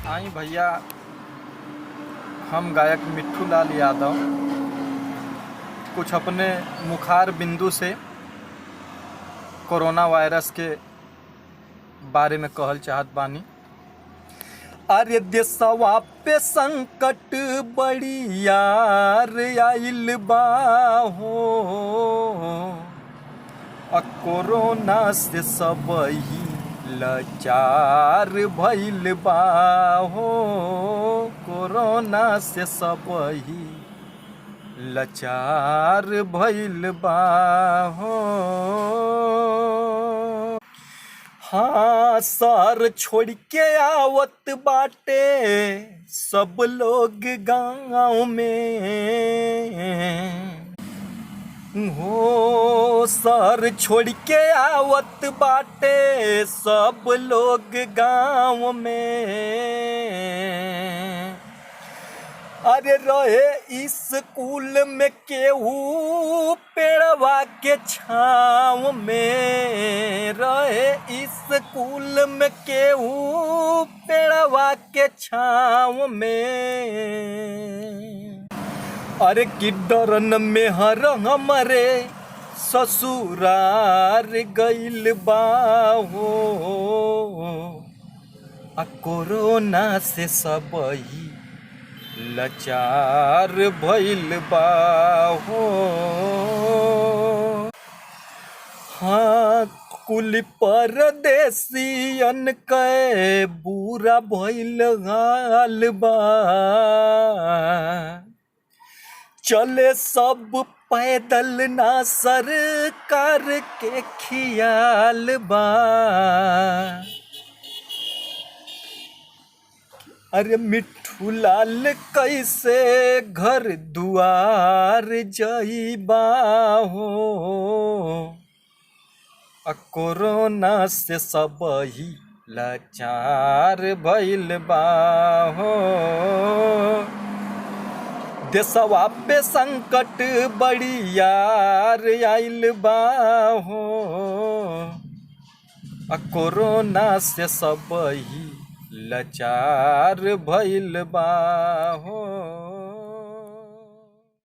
आई भैया, हम गायक मिट्ठू लाल यादव कुछ अपने मुखार बिंदु से कोरोना वायरस के बारे में कहल चाहत बानी। अरे देशवा पे संकट बड़ी यार आइल बा हो, कोरोना से सबही लाचार भइल बा हो, कोरोना से सबही लाचार भइल बा हो। हाँ, शहर छोड़ के आवत बाटे सब लोग गाँव में हो, शहर छोड़ के आवत बाटे सब लोग गाँव में। अरे रहे स्कूल में केहू पेड़वा के छाँव में, रहे स्कूल में केहू पेड़वा के छाँव में। अरे कि डरन में हर हमरे ससुरार गइल बा हो, कोरोना से सबही लाचार भइल बा हो। हाँ, कुल परदेसियन के बुरा भइल हाल बा, चले सब पैदल ना सरकार के खियाल बा। अरे मिट्ठू लाल कैसे घर दुआर जइबा हो, कोरोना से सबही लाचार भइल बा हो। देशवा पे संकट बड़ी यार आइल बा हो, कोरोना से सबही लाचार भइल बा हो।